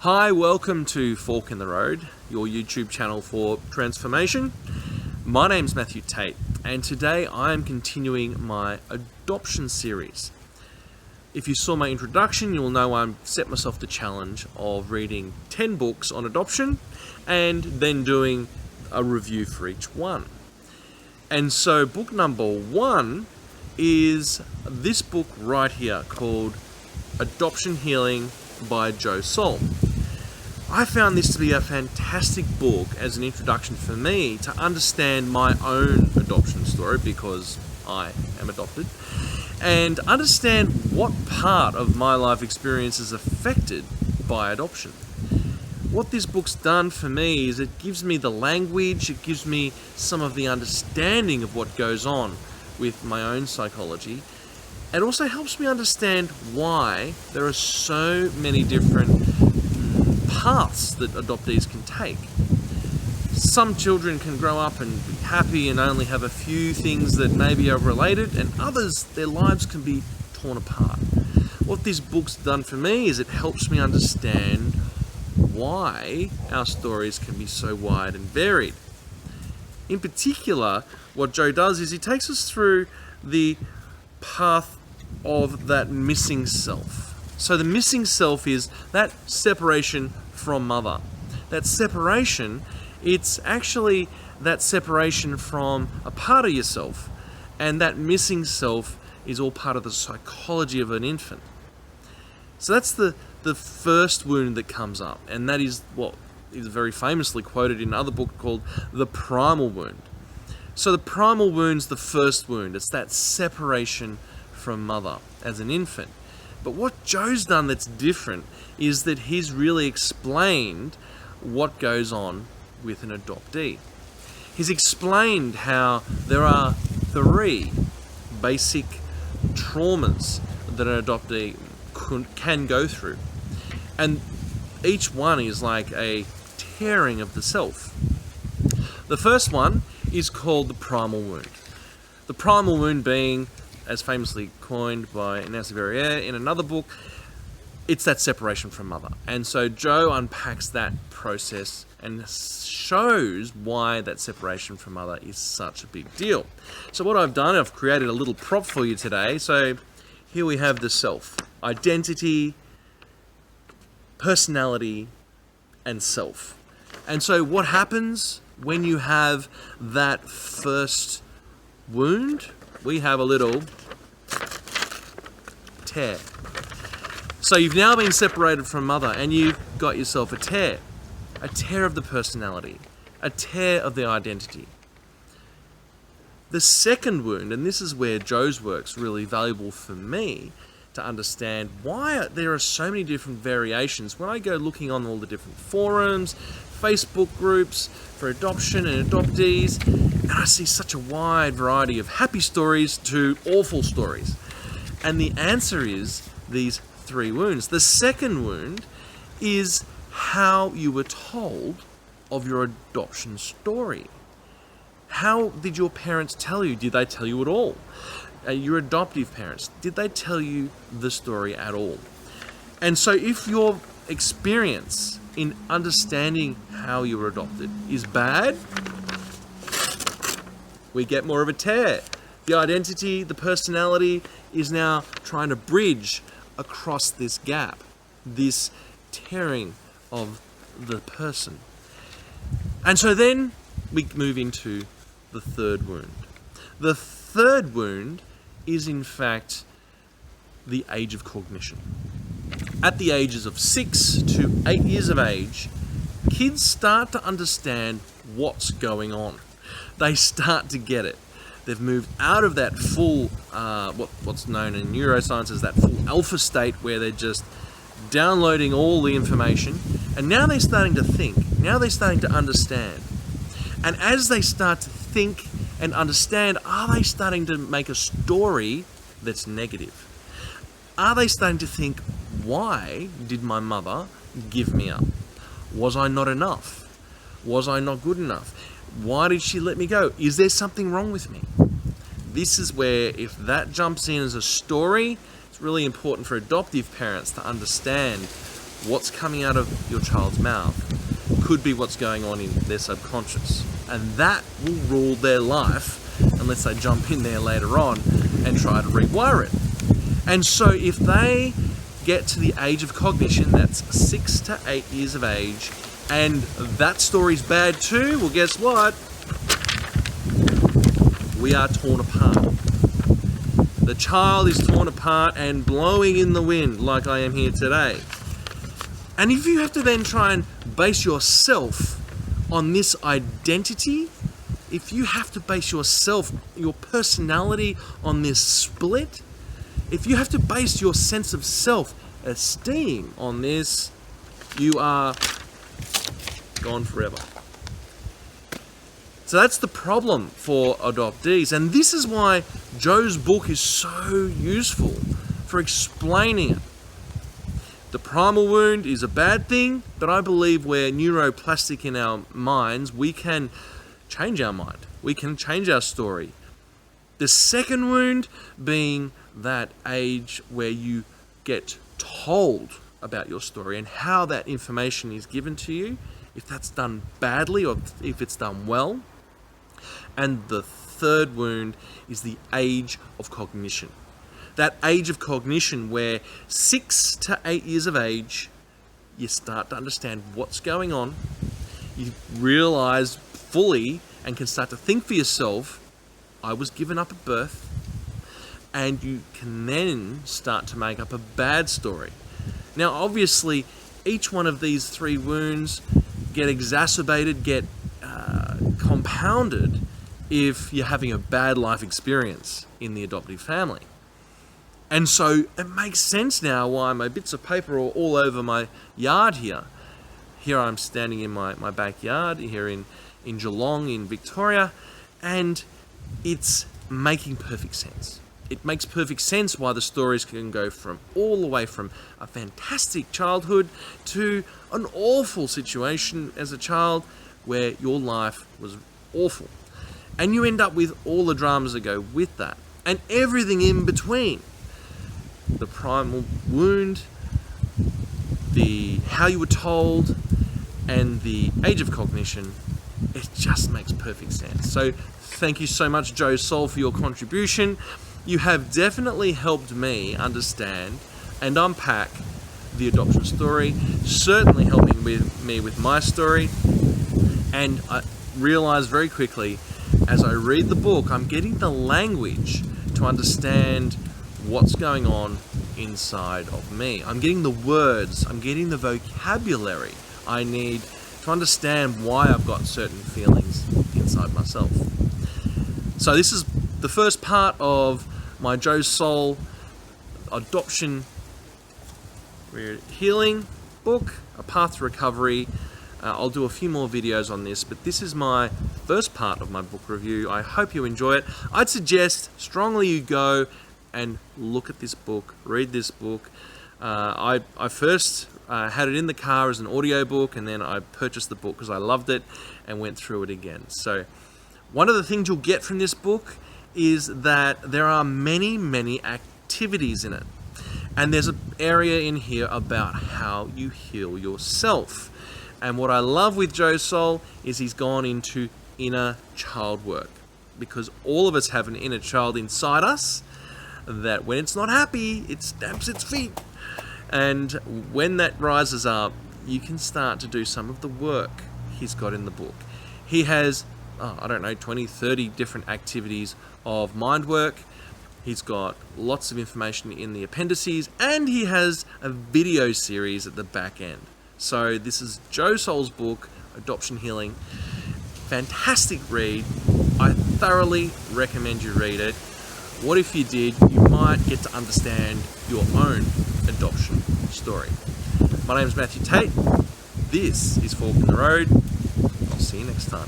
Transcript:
Hi, welcome to Fork in the Road, your YouTube channel for transformation. My name's Matthew Tate, and today I am continuing my adoption series. If you saw my introduction, you'll know I've set myself the challenge of reading 10 books on adoption and then doing a review for each one. And so book number 1 is this book right here called Adoption Healing by Joe Soll. I found this to be a fantastic book as an introduction for me to understand my own adoption story, because I am adopted, and understand what part of my life experience is affected by adoption. What this book's done for me is it gives me the language, it gives me some of the understanding of what goes on with my own psychology. It also helps me understand why there are so many different paths that adoptees can take. Some children can grow up and be happy and only have a few things that maybe are related, and others, their lives can be torn apart. What this book's done for me is it helps me understand why our stories can be so wide and varied. In particular, what Joe does is he takes us through the path of that missing self. So the missing self is that separation from mother. That separation, it's actually that separation from a part of yourself, and that missing self is all part of the psychology of an infant. So that's the first wound that comes up, and that is what is very famously quoted in another book called The Primal Wound. So the primal wound's the first wound. It's that separation from mother as an infant. But what Joe's done that's different is that he's really explained what goes on with an adoptee. He's explained how there are 3 basic traumas that an adoptee can go through. And each one is like a tearing of the self. The first one is called the primal wound. The primal wound being, as famously coined by Nancy Verrier in another book, it's that separation from mother. And so Joe unpacks that process and shows why that separation from mother is such a big deal. So what I've done, I've created a little prop for you today. So here we have the self: identity, personality, and self. And so what happens when you have that first wound? We have a little tear. So you've now been separated from mother and you've got yourself a tear of the personality, a tear of the identity. The second wound, and this is where Joe's work's really valuable for me to understand why there are so many different variations. When I go looking on all the different forums, Facebook groups for adoption and adoptees, and I see such a wide variety of happy stories to awful stories. And the answer is these 3 wounds. The second wound is how you were told of your adoption story. How did your parents tell you? Did they tell you at all? Your adoptive parents, did they tell you the story at all? And so if your experience in understanding how you were adopted is bad, we get more of a tear. The identity, the personality is now trying to bridge across this gap, this tearing of the person. And so then we move into the third wound. The third wound is in fact the age of cognition. At the ages of 6 to 8 years of age, kids start to understand what's going on. They start to get it. They've moved out of that full, what's known in neuroscience as that full alpha state where they're just downloading all the information, and now they're starting to think. Now they're starting to understand. And as they start to think and understand, are they starting to make a story that's negative? Are they starting to think, why did my mother give me up? Was I not enough? Was I not good enough? Why did she let me go? Is there something wrong with me? This is where, if that jumps in as a story, it's really important for adoptive parents to understand what's coming out of your child's mouth could be what's going on in their subconscious. And that will rule their life unless they jump in there later on and try to rewire it. And so if they get to the age of cognition, that's 6 to 8 years of age, and that story's bad too, well, guess what? We are torn apart. The child is torn apart and blowing in the wind like I am here today. And if you have to then try and base yourself on this identity, if you have to base yourself, your personality on this split, if you have to base your sense of self-esteem on this, you are gone forever. So that's the problem for adoptees, and this is why Joe's book is so useful for explaining it. The primal wound is a bad thing, but I believe we're neuroplastic in our minds. We can change our mind. We can change our story. The second wound being that age where you get told about your story and how that information is given to you, if that's done badly or if it's done well. And the third wound is the age of cognition. That age of cognition where 6 to 8 years of age, you start to understand what's going on. You realize fully and can start to think for yourself, I was given up at birth. And you can then start to make up a bad story. Now, obviously, each one of these 3 wounds get exacerbated, get compounded if you're having a bad life experience in the adoptive family. And so it makes sense now why my bits of paper are all over my yard here. Here I'm standing in my backyard here in Geelong in Victoria, and it's making perfect sense. It makes perfect sense why the stories can go from all the way from a fantastic childhood to an awful situation as a child where your life was awful. And you end up with all the dramas that go with that and everything in between. The primal wound, the how you were told, and the age of cognition, it just makes perfect sense. So thank you so much, Joe Soul, for your contribution. You have definitely helped me understand and unpack the adoption story, certainly helping me with my story. And I realized very quickly, as I read the book, I'm getting the language to understand what's going on inside of me. I'm getting the words, I'm getting the vocabulary I need to understand why I've got certain feelings inside myself. So this is the first part of my Joe Soul adoption healing book, A Path to Recovery. I'll do a few more videos on this, but this is my first part of my book review. I hope you enjoy it. I'd suggest strongly you go and look at this book, read this book. I first had it in the car as an audiobook, and then I purchased the book because I loved it and went through it again. So one of the things you'll get from this book is that there are many, many activities in it. And there's an area in here about how you heal yourself. And what I love with Joe Soul is he's gone into inner child work, because all of us have an inner child inside us that when it's not happy, it stamps its feet. And when that rises up, you can start to do some of the work he's got in the book. He has, 20, 30 different activities of mind work. He's got lots of information in the appendices, and he has a video series at the back end. So this is Joe Soul's book, Adoption Healing. Fantastic read. I thoroughly recommend you read it. What if you did? You might get to understand your own adoption story. My name is Matthew Tate. This is Fork in the Road. I'll see you next time.